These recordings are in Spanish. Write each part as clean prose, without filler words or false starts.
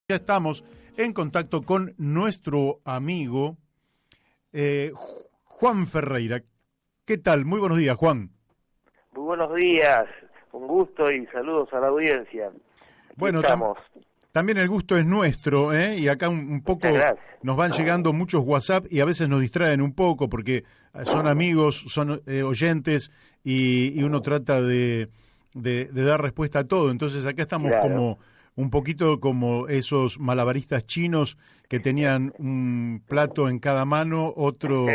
Ya estamos en contacto con nuestro amigo Juan Ferreira. ¿Qué tal? Muy buenos días, Juan. Muy buenos días, un gusto y saludos a la audiencia. Aquí Bueno, estamos. También el gusto es nuestro, y acá un poco Muchas gracias. nos van llegando muchos WhatsApp y a veces nos distraen un poco porque son amigos, son oyentes y uno trata de dar respuesta a todo. Entonces acá estamos Claro. como un poquito como esos malabaristas chinos que tenían un plato en cada mano, otro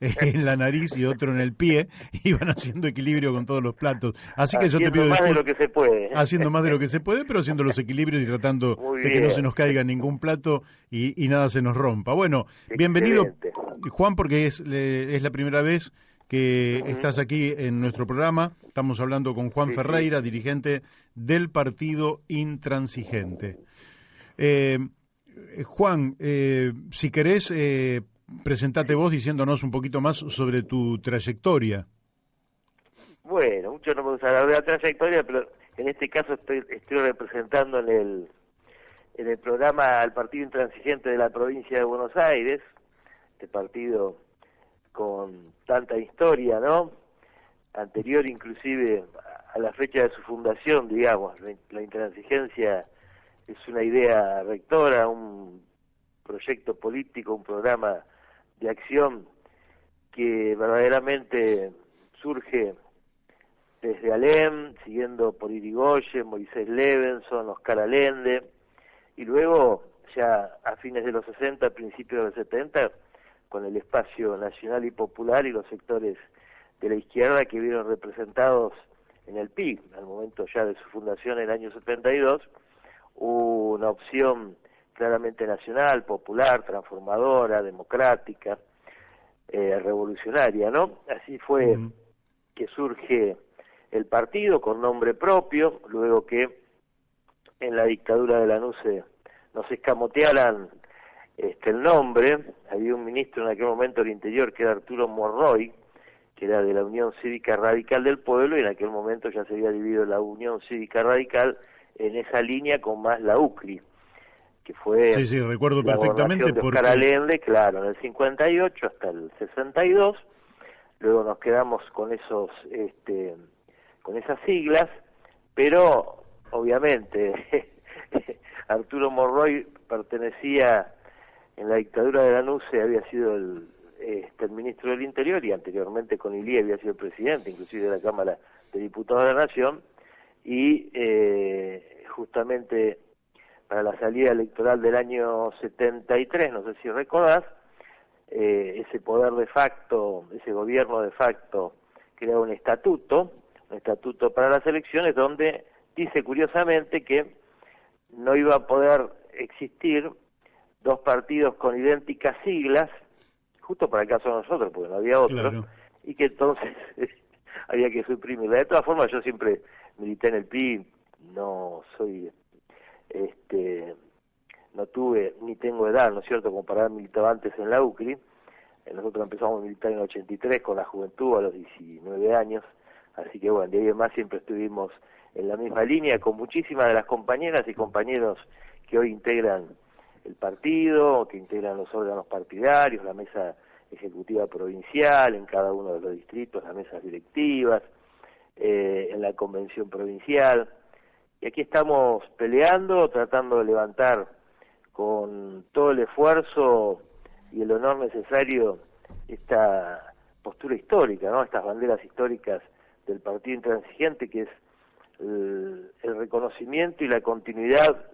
en la nariz y otro en el pie, y van haciendo equilibrio con todos los platos. Así que yo te Haciendo pido más de disculpas, lo que se puede. haciendo más de lo que se puede, pero haciendo los equilibrios y tratando Muy de que no se bien, nos caiga ningún plato y nada se nos rompa. Bueno, bienvenido, excelente. Juan, porque es la primera vez que Ujú. estás aquí en nuestro programa. Estamos hablando con Juan Sí, sí. Ferreira, dirigente del Partido Intransigente. Eh, Juan, si querés, presentate vos diciéndonos un poquito más sobre tu trayectoria. Bueno, mucho no me gusta hablar de la trayectoria, pero en este caso estoy representando en el programa al Partido Intransigente de la provincia de Buenos Aires, este partido con tanta historia, ¿no? Anterior inclusive a la fecha de su fundación, digamos. La intransigencia es una idea rectora, un proyecto político, un programa de acción que verdaderamente surge desde Alem, siguiendo por Irigoyen, Moisés Levenson, Oscar Allende, y luego ya a fines de los 60, principios de los 70, con el espacio nacional y popular y los sectores de la izquierda que vieron representados en el PIB, al momento ya de su fundación en el año 72, una opción claramente nacional, popular, transformadora, democrática, revolucionaria, ¿no? Así fue Mm. que surge el partido con nombre propio, luego que en la dictadura de Lanuse nos escamotearan el nombre. Había un ministro en aquel momento del Interior que era Arturo Monroy, que era de la Unión Cívica Radical del Pueblo, y en aquel momento ya se había dividido la Unión Cívica Radical en esa línea con más la UCRI, que fue Sí, sí, recuerdo la perfectamente gobernación de Oscar porque... Allende, claro, en el 58 hasta el 62. Luego nos quedamos con con esas siglas, pero obviamente Arturo Monroy pertenecía, en la dictadura de Lanuse había sido el ministro del Interior, y anteriormente con Ilía había sido el presidente, inclusive de la Cámara de Diputados de la Nación, y justamente para la salida electoral del año 73, no sé si recordás, ese poder de facto, ese gobierno de facto, crea un estatuto para las elecciones, donde dice curiosamente que no iba a poder existir dos partidos con idénticas siglas, justo para el caso de nosotros, porque no había otros, Claro. y que entonces había que suprimirla. De todas formas, yo siempre milité en el PI, no soy, no tuve ni tengo edad, ¿no es cierto?, como para haber militado antes en la UCRI. Nosotros empezamos a militar en el 83 con la juventud a los 19 años, así que bueno, de ahí en más siempre estuvimos en la misma línea con muchísimas de las compañeras y compañeros que hoy integran el partido, que integran los órganos partidarios, la mesa ejecutiva provincial, en cada uno de los distritos, las mesas directivas, en la convención provincial. Y aquí estamos peleando, tratando de levantar con todo el esfuerzo y el honor necesario esta postura histórica, ¿no? Estas banderas históricas del Partido Intransigente, que es el reconocimiento y la continuidad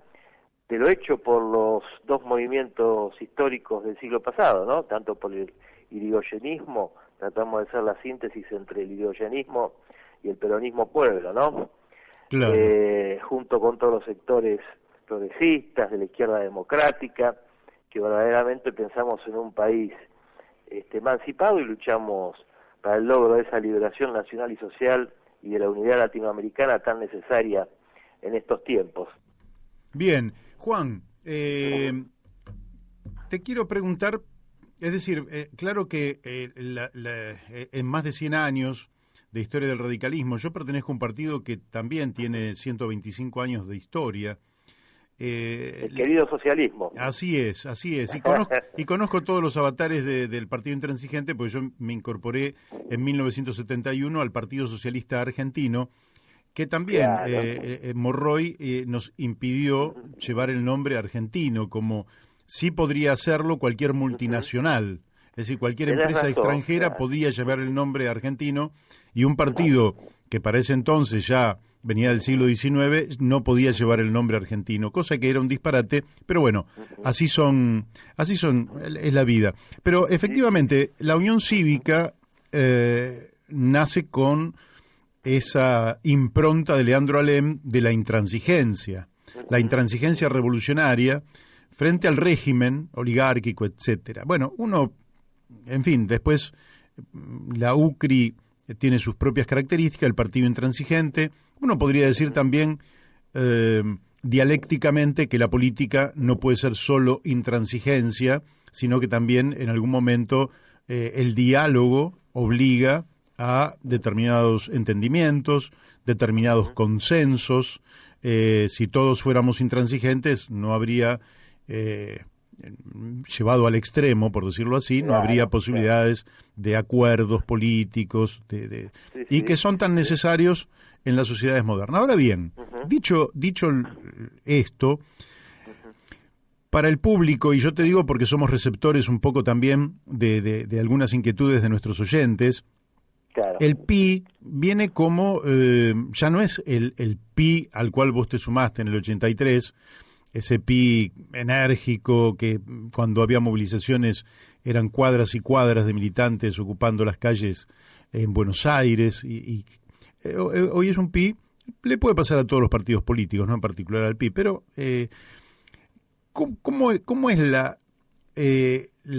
de lo hecho por los dos movimientos históricos del siglo pasado, ¿no? Tanto por el irigoyenismo, tratamos de hacer la síntesis entre el irigoyenismo y el peronismo pueblo, ¿no? Claro. Junto con todos los sectores progresistas, de la izquierda democrática, que verdaderamente pensamos en un país emancipado y luchamos para el logro de esa liberación nacional y social y de la unidad latinoamericana tan necesaria en estos tiempos. Bien, Juan, te quiero preguntar, es decir, claro que en más de 100 años de historia del radicalismo, yo pertenezco a un partido que también tiene 125 años de historia, el querido socialismo. Así es, así es. Y conozco todos los avatares del Partido Intransigente, porque yo me incorporé en 1971 al Partido Socialista Argentino, que también Claro. Morroy nos impidió llevar el nombre argentino, como sí podría hacerlo cualquier multinacional. Es decir, cualquier Tenés empresa razón, extranjera claro. podía llevar el nombre argentino, y un partido que para ese entonces ya venía del siglo XIX no podía llevar el nombre argentino, cosa que era un disparate, pero bueno, así son, es la vida. Pero efectivamente, la Unión Cívica nace con esa impronta de Leandro Alem de la intransigencia revolucionaria frente al régimen oligárquico, etcétera. Bueno, en fin, después la UCRI tiene sus propias características, el partido intransigente. Uno podría decir también dialécticamente que la política no puede ser solo intransigencia, sino que también en algún momento el diálogo obliga a determinados entendimientos, determinados consensos. Si todos fuéramos intransigentes, no habría llevado al extremo, por decirlo así, no habría posibilidades de acuerdos políticos y que son tan necesarios en las sociedades modernas. Ahora bien, dicho esto, para el público, y yo te digo porque somos receptores un poco también de algunas inquietudes de nuestros oyentes, claro. El PI viene como, ya no es el PI al cual vos te sumaste en el 83, ese PI enérgico que cuando había movilizaciones eran cuadras y cuadras de militantes ocupando las calles en Buenos Aires, y hoy es un PI, le puede pasar a todos los partidos políticos, no en particular al PI, pero ¿cómo es la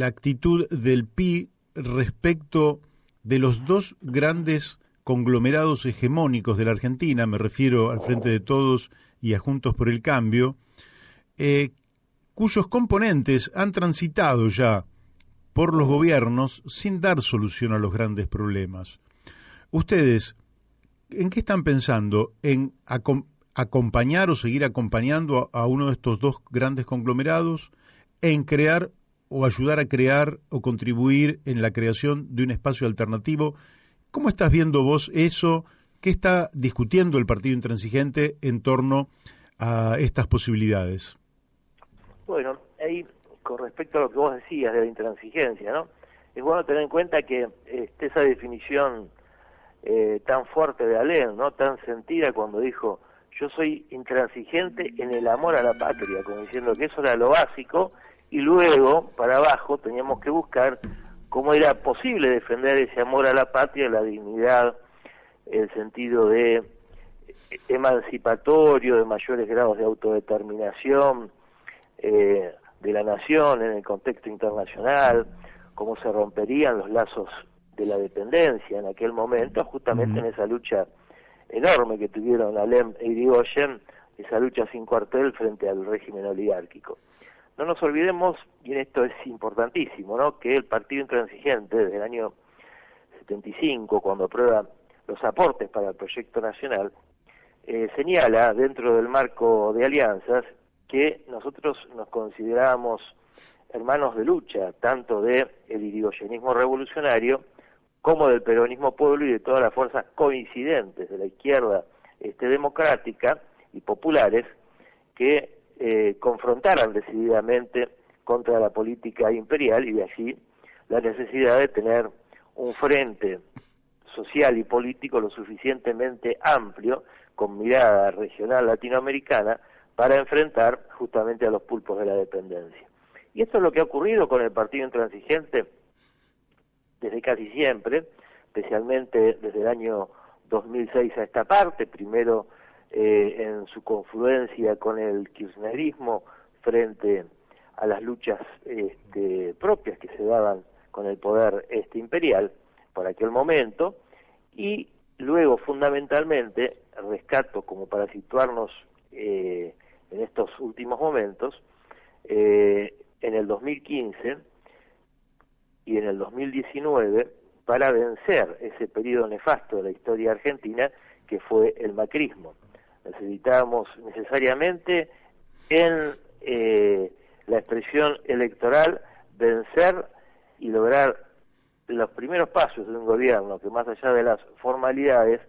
actitud del PI respecto de los dos grandes conglomerados hegemónicos de la Argentina? Me refiero al Frente de Todos y a Juntos por el Cambio, cuyos componentes han transitado ya por los gobiernos sin dar solución a los grandes problemas. ¿Ustedes en qué están pensando? ¿En acompañar o seguir acompañando a uno de estos dos grandes conglomerados? ¿En crear o ayudar a crear o contribuir en la creación de un espacio alternativo? ¿Cómo estás viendo vos eso? ¿Qué está discutiendo el Partido Intransigente en torno a estas posibilidades? Bueno, ahí con respecto a lo que vos decías de la intransigencia, ¿no? Es bueno tener en cuenta que esa definición tan fuerte de Alem, ¿no? Tan sentida cuando dijo: yo soy intransigente en el amor a la patria, como diciendo que eso era lo básico, y luego, para abajo, teníamos que buscar cómo era posible defender ese amor a la patria, la dignidad, el sentido de emancipatorio, de mayores grados de autodeterminación de la nación en el contexto internacional, cómo se romperían los lazos de la dependencia en aquel momento, justamente en esa lucha enorme que tuvieron Alem e Irigoyen, esa lucha sin cuartel frente al régimen oligárquico. No nos olvidemos, y en esto es importantísimo, ¿no?, que el Partido Intransigente, desde el año 75, cuando aprueba los aportes para el proyecto nacional, señala, dentro del marco de alianzas, que nosotros nos considerábamos hermanos de lucha, tanto del irigoyenismo revolucionario como del peronismo pueblo y de todas las fuerzas coincidentes de la izquierda democrática y populares que confrontaran decididamente contra la política imperial, y de allí la necesidad de tener un frente social y político lo suficientemente amplio, con mirada regional latinoamericana, para enfrentar justamente a los pulpos de la dependencia. Y esto es lo que ha ocurrido con el Partido Intransigente desde casi siempre, especialmente desde el año 2006 a esta parte, primero en su confluencia con el kirchnerismo frente a las luchas propias que se daban con el poder imperial por aquel momento, y luego fundamentalmente, rescato como para situarnos en estos últimos momentos, en el 2015 y en el 2019, para vencer ese periodo nefasto de la historia argentina que fue el macrismo. Necesitábamos necesariamente en la expresión electoral, vencer y lograr los primeros pasos de un gobierno que, más allá de las formalidades,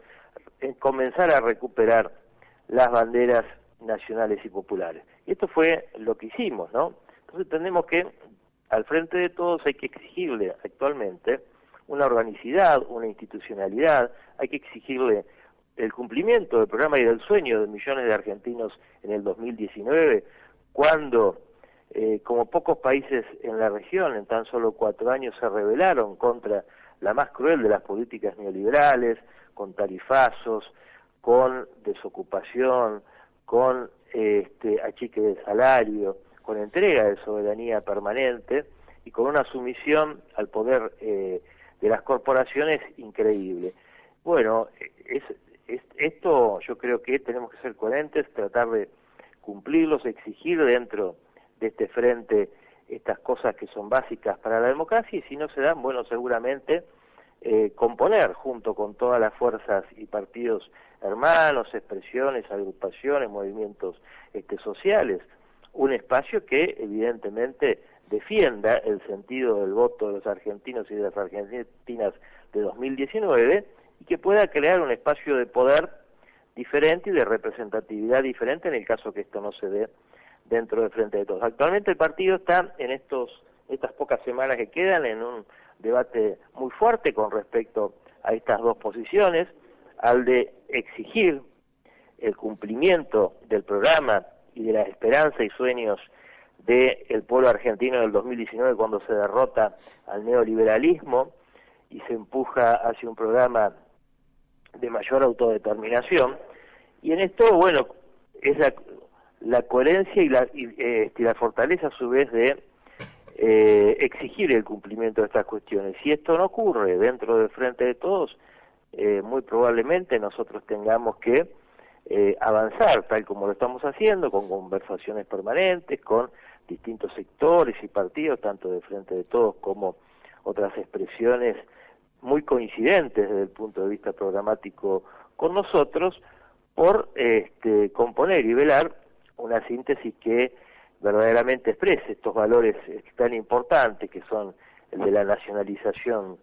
comenzar a recuperar las banderas nacionales y populares. Y esto fue lo que hicimos, ¿no? Entonces entendemos que al frente de todos hay que exigirle actualmente una organicidad, una institucionalidad, hay que exigirle el cumplimiento del programa y del sueño de millones de argentinos en el 2019, cuando, como pocos países en la región, en tan solo 4 años se rebelaron contra la más cruel de las políticas neoliberales, con tarifazos, con desocupación, con achique de salario, con entrega de soberanía permanente y con una sumisión al poder de las corporaciones increíble. Bueno, esto yo creo que tenemos que ser coherentes, tratar de cumplirlos, exigir dentro de este frente estas cosas que son básicas para la democracia, y si no se dan, bueno, seguramente componer junto con todas las fuerzas y partidos hermanos, expresiones, agrupaciones, movimientos sociales, un espacio que evidentemente defienda el sentido del voto de los argentinos y de las argentinas de 2019 y que pueda crear un espacio de poder diferente y de representatividad diferente en el caso que esto no se dé dentro del Frente de Todos. Actualmente el partido está en estas pocas semanas que quedan en un debate muy fuerte con respecto a estas dos posiciones, al de exigir el cumplimiento del programa y de la esperanza y sueños del pueblo argentino del 2019 cuando se derrota al neoliberalismo y se empuja hacia un programa de mayor autodeterminación. Y en esto, bueno, es la coherencia y la fortaleza a su vez de exigir el cumplimiento de estas cuestiones. Si esto no ocurre dentro del Frente de Todos, muy probablemente nosotros tengamos que avanzar, tal como lo estamos haciendo, con conversaciones permanentes, con distintos sectores y partidos, tanto del Frente de Todos como otras expresiones muy coincidentes desde el punto de vista programático con nosotros, por componer y velar una síntesis que verdaderamente exprese estos valores tan importantes que son el de la nacionalización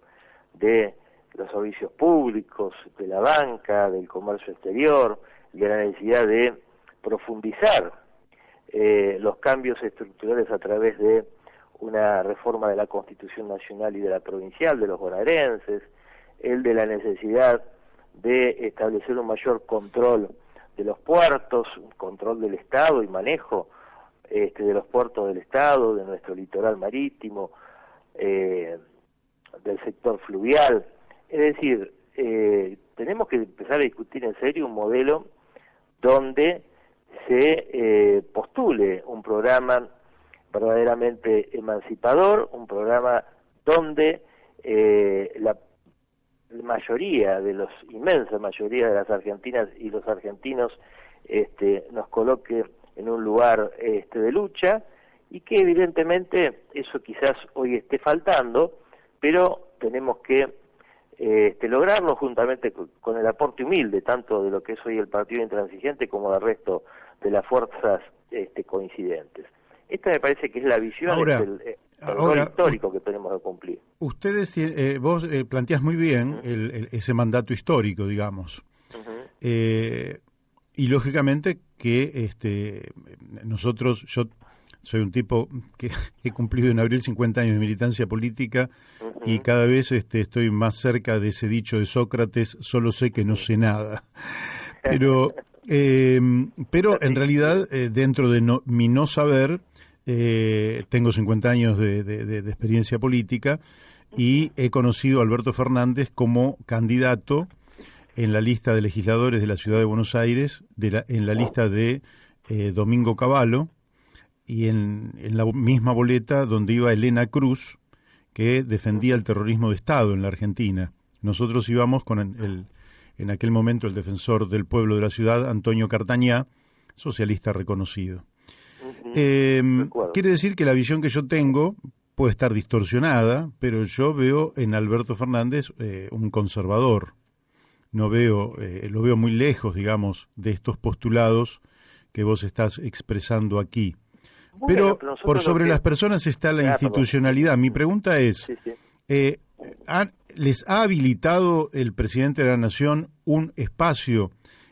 de los servicios públicos, de la banca, del comercio exterior, de la necesidad de profundizar los cambios estructurales a través de una reforma de la Constitución Nacional y de la Provincial de los bonaerenses, el de la necesidad de establecer un mayor control de los puertos, un control del Estado y manejo de los puertos del Estado, de nuestro litoral marítimo, del sector fluvial. Es decir, tenemos que empezar a discutir en serio un modelo donde se postule un programa verdaderamente emancipador, un programa donde la mayoría de inmensa mayoría de las argentinas y los argentinos nos coloque en un lugar de lucha, y que evidentemente eso quizás hoy esté faltando, pero tenemos que lograrlo juntamente con el aporte humilde tanto de lo que es hoy el Partido Intransigente como del resto de las fuerzas coincidentes. Esta me parece que es la visión, ahora, el rol histórico que tenemos que cumplir. Ustedes, vos planteás muy bien ese mandato histórico, digamos. Y lógicamente que yo soy un tipo que he cumplido en abril 50 años de militancia política y cada vez estoy más cerca de ese dicho de Sócrates: solo sé que no sé nada. Pero en realidad, dentro de mi no saber, tengo 50 años de experiencia política y he conocido a Alberto Fernández como candidato en la lista de legisladores de la Ciudad de Buenos Aires, en la lista de Domingo Cavallo, y en la misma boleta donde iba Elena Cruz, que defendía el terrorismo de Estado en la Argentina. Nosotros íbamos con en aquel momento el defensor del pueblo de la ciudad, Antonio Cartañá, socialista reconocido. Quiere decir que la visión que yo tengo puede estar distorsionada, pero yo veo en Alberto Fernández un conservador. No veo, lo veo muy lejos, digamos, de estos postulados que vos estás expresando aquí. Bueno, Pero por sobre las personas está la institucionalidad. Mi pregunta es, sí. ¿les ha habilitado el presidente de la Nación un espacio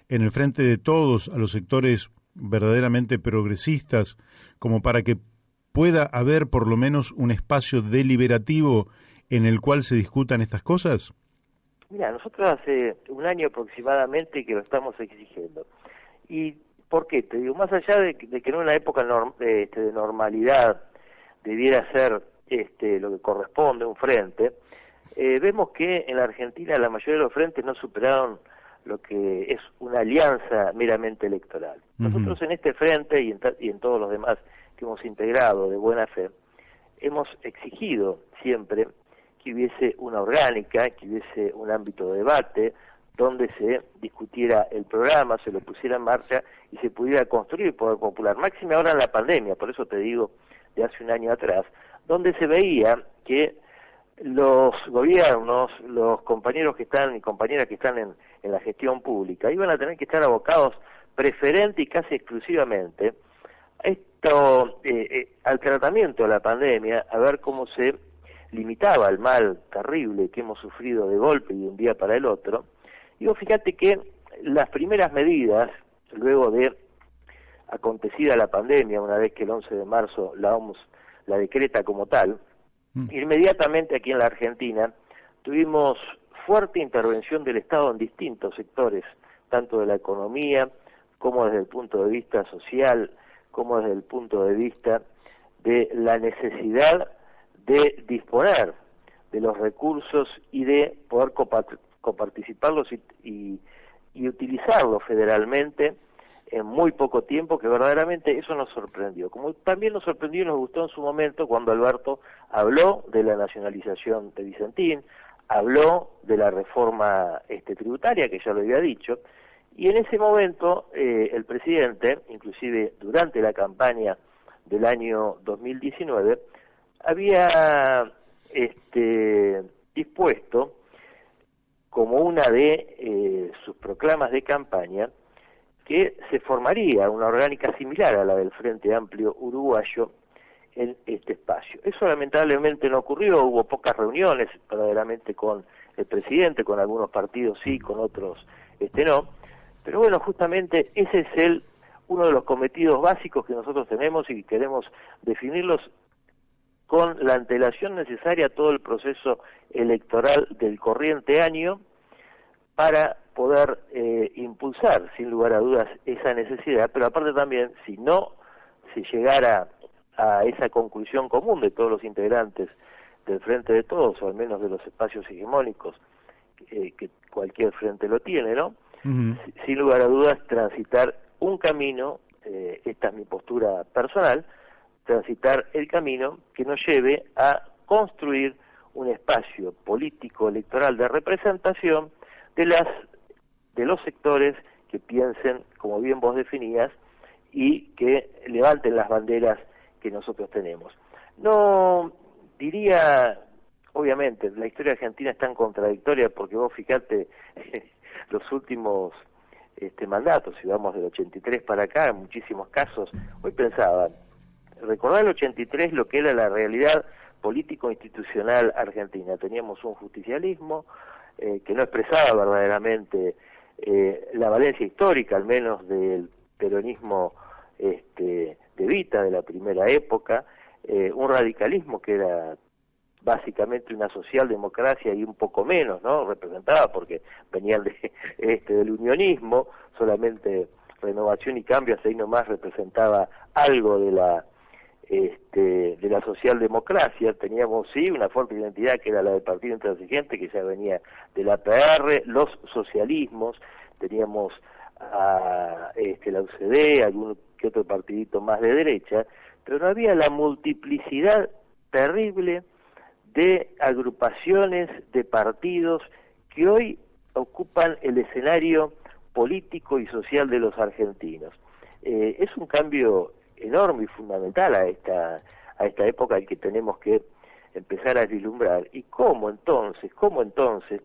en el frente de todos a los sectores verdaderamente progresistas como para que pueda haber por lo menos un espacio deliberativo en el cual se discutan estas cosas? Mira, nosotros hace un año aproximadamente que lo estamos exigiendo. ¿Y por qué? Te digo, más allá de que en una época de normalidad debiera ser lo que corresponde, un frente, vemos que en la Argentina la mayoría de los frentes no superaron lo que es una alianza meramente electoral. Nosotros en este frente y en todos los demás que hemos integrado de buena fe, hemos exigido siempre que hubiese una orgánica, que hubiese un ámbito de debate, donde se discutiera el programa, se lo pusiera en marcha y se pudiera construir el poder popular. Máxime ahora en la pandemia, por eso te digo, de hace un año atrás, donde se veía que los gobiernos, los compañeros que están y compañeras que están en la gestión pública, iban a tener que estar abocados preferente y casi exclusivamente al tratamiento de la pandemia, a ver cómo se limitaba el mal terrible que hemos sufrido de golpe y de un día para el otro. Y vos fíjate que las primeras medidas, luego de acontecida la pandemia, una vez que el 11 de marzo la OMS la decreta como tal, inmediatamente aquí en la Argentina tuvimos fuerte intervención del Estado en distintos sectores, tanto de la economía como desde el punto de vista social, como desde el punto de vista de la necesidad de disponer de los recursos y de poder coparticiparlos y utilizarlos federalmente en muy poco tiempo, que verdaderamente eso nos sorprendió. Como también nos sorprendió y nos gustó en su momento cuando Alberto habló de la nacionalización de Vicentín, habló de la reforma tributaria, que ya lo había dicho, y en ese momento el presidente, inclusive durante la campaña del año 2019, había dispuesto como una de sus proclamas de campaña que se formaría una orgánica similar a la del Frente Amplio Uruguayo en este espacio. Eso lamentablemente no ocurrió, hubo pocas reuniones verdaderamente con el presidente, con algunos partidos sí, con otros no, pero bueno, justamente ese es uno de los cometidos básicos que nosotros tenemos y queremos definirlos con la antelación necesaria a todo el proceso electoral del corriente año para poder impulsar, sin lugar a dudas, esa necesidad, pero aparte también, si no se llegara a esa conclusión común de todos los integrantes del Frente de Todos, o al menos de los espacios hegemónicos, que cualquier frente lo tiene, ¿no? Sin lugar a dudas, transitar un camino, esta es mi postura personal, transitar el camino que nos lleve a construir un espacio político electoral de representación de los sectores que piensen, como bien vos definías, y que levanten las banderas que nosotros tenemos. No diría, obviamente, la historia argentina es tan contradictoria porque vos fijate los últimos mandatos, si vamos del 83 para acá, en muchísimos casos, hoy pensaba, recordar el 83 lo que era la realidad político-institucional argentina. Teníamos un justicialismo que no expresaba verdaderamente la valencia histórica, al menos del peronismo de Evita, de la primera época, un radicalismo que era básicamente una socialdemocracia y un poco menos, ¿no? Representaba porque venían del unionismo, solamente Renovación y Cambio, ahí nomás representaba algo de la socialdemocracia. Teníamos sí una fuerte identidad que era la del Partido Intransigente, que ya venía de la APR, los socialismos, teníamos a la UCD, algún que otro partidito más de derecha, pero no había la multiplicidad terrible de agrupaciones, de partidos que hoy ocupan el escenario político y social de los argentinos. Es un cambio enorme y fundamental a esta época en que tenemos que empezar a vislumbrar. ¿Y cómo entonces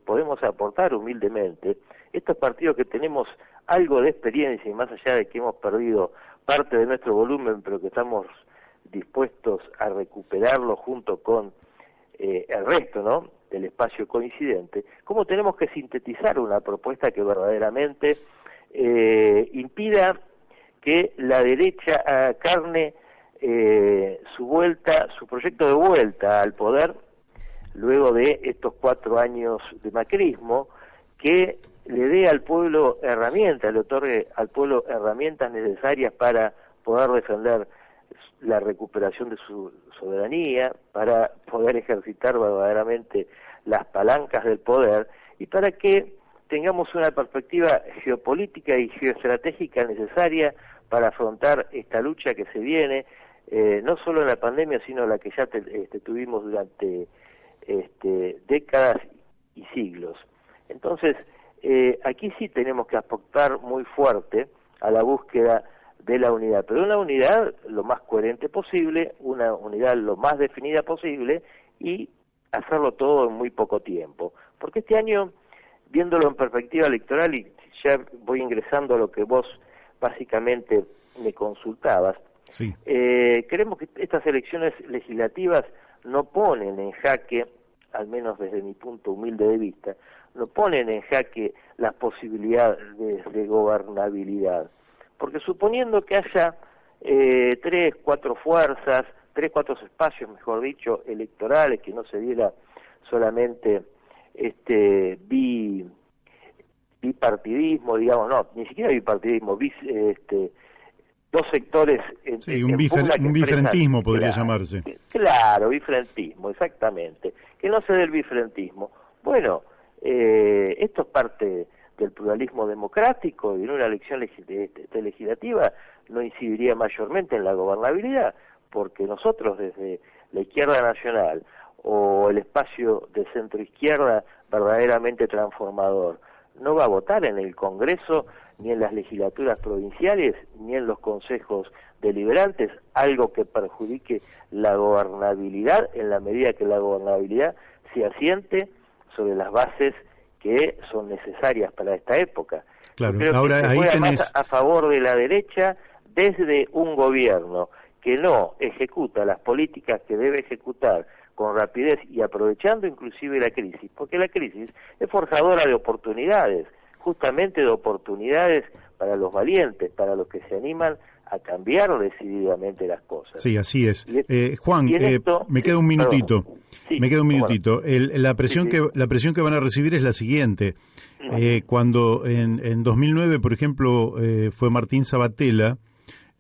podemos aportar humildemente estos partidos que tenemos algo de experiencia, y más allá de que hemos perdido parte de nuestro volumen, pero que estamos dispuestos a recuperarlo junto con el resto, ¿no?, del espacio coincidente, cómo tenemos que sintetizar una propuesta que verdaderamente impida que la derecha carne su proyecto de vuelta al poder luego de estos 4 años de macrismo, que le dé al pueblo herramientas, le otorgue al pueblo herramientas necesarias para poder defender la recuperación de su soberanía, para poder ejercitar verdaderamente las palancas del poder y para que tengamos una perspectiva geopolítica y geoestratégica necesaria para afrontar esta lucha que se viene, no solo en la pandemia, sino la que ya tuvimos durante décadas y siglos. Entonces, aquí sí tenemos que apostar muy fuerte a la búsqueda de la unidad, pero una unidad lo más coherente posible, una unidad lo más definida posible y hacerlo todo en muy poco tiempo. Porque este año, viéndolo en perspectiva electoral, y ya voy ingresando a lo que vos básicamente me consultabas, sí. Creemos que estas elecciones legislativas no ponen en jaque, al menos desde mi punto humilde de vista, no ponen en jaque las posibilidades de gobernabilidad. Porque suponiendo que haya 3, 4 fuerzas, 3, 4 espacios, mejor dicho, electorales, que no se diera solamente bipartidismo, digamos, no, ni siquiera bipartidismo, dos sectores sí, un bifrentismo podría llamarse. Claro, bifrentismo, exactamente. Que no se dé el bifrentismo. Bueno, esto es parte del pluralismo democrático y en una elección legislativa no incidiría mayormente en la gobernabilidad, porque nosotros desde la izquierda nacional o el espacio de centro-izquierda verdaderamente transformador no va a votar en el Congreso ni en las legislaturas provinciales ni en los consejos deliberantes algo que perjudique la gobernabilidad, en la medida que la gobernabilidad se asiente sobre las bases que son necesarias para esta época. Claro, creo ahora que se ahí juega tenés... más a favor de la derecha desde un gobierno que no ejecuta las políticas que debe ejecutar con rapidez y aprovechando inclusive la crisis, porque la crisis es forjadora de oportunidades, justamente de oportunidades para los valientes, para los que se animan a cambiar decididamente las cosas. Sí, así es. Juan, me queda un minutito. Sí, me queda un minutito. Bueno. La presión que van a recibir es la siguiente. Cuando en 2009, por ejemplo, fue Martín Sabatella,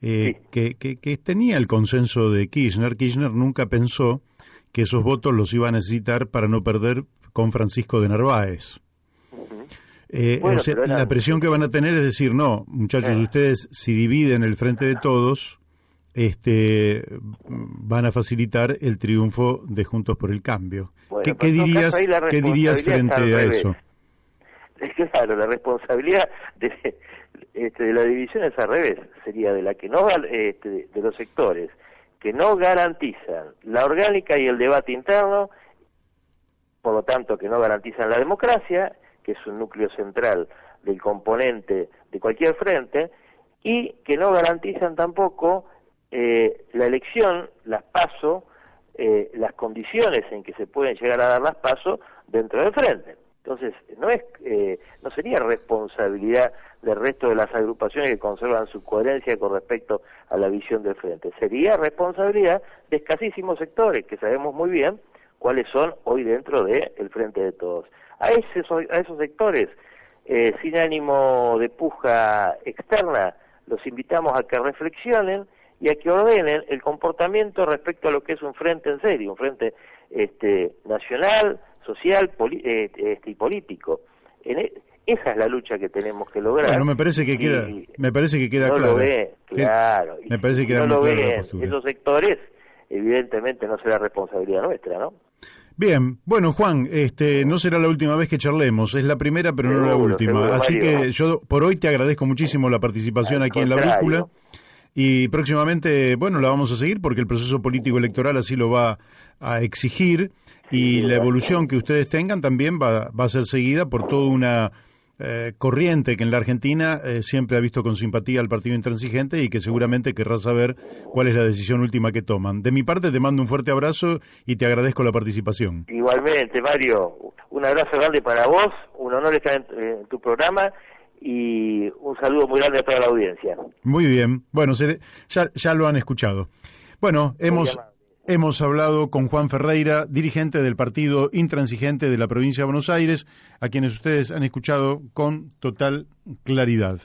que tenía el consenso de Kirchner. Kirchner nunca pensó que esos votos los iba a necesitar para no perder con Francisco de Narváez. Bueno, o sea, la presión que van a tener es decir, no, muchachos, ustedes si dividen el frente de todos, van a facilitar el triunfo de Juntos por el Cambio. Bueno, ¿Qué dirías frente a eso? Claro, la responsabilidad de la división es al revés, sería de la que no de los sectores que no garantizan la orgánica y el debate interno, por lo tanto que no garantizan la democracia, que es un núcleo central del componente de cualquier frente, y que no garantizan tampoco la elección, las PASO, las condiciones en que se pueden llegar a dar las PASO dentro del frente. Entonces, no sería responsabilidad del resto de las agrupaciones que conservan su coherencia con respecto a la visión del frente. Sería responsabilidad de escasísimos sectores, que sabemos muy bien cuáles son hoy dentro del frente de todos. A esos sectores, sin ánimo de puja externa, los invitamos a que reflexionen y a que ordenen el comportamiento respecto a lo que es un frente en serio, un frente nacional, social y político. Esa es la lucha que tenemos que lograr. Bueno, me parece que queda no claro. Lo ve, claro. Me parece que si queda no muy lo clara la ven postura. esos sectores, evidentemente no será responsabilidad nuestra, ¿no? Bien, bueno, Juan, no será la última vez que charlemos, es la primera pero no la última, seguro, así Mario. que yo por hoy te agradezco muchísimo la participación aquí en La Brújula y próximamente, bueno, la vamos a seguir porque el proceso político electoral así lo va a exigir y la evolución que ustedes tengan también va a ser seguida por toda una corriente que en la Argentina siempre ha visto con simpatía al Partido Intransigente y que seguramente querrá saber cuál es la decisión última que toman. De mi parte te mando un fuerte abrazo y te agradezco la participación. Igualmente, Mario, un abrazo grande para vos, un honor estar en tu programa y un saludo muy grande a toda la audiencia. Muy bien, bueno, ya lo han escuchado. Bueno, hemos hablado con Juan Ferreira, dirigente del Partido Intransigente de la provincia de Buenos Aires, a quienes ustedes han escuchado con total claridad.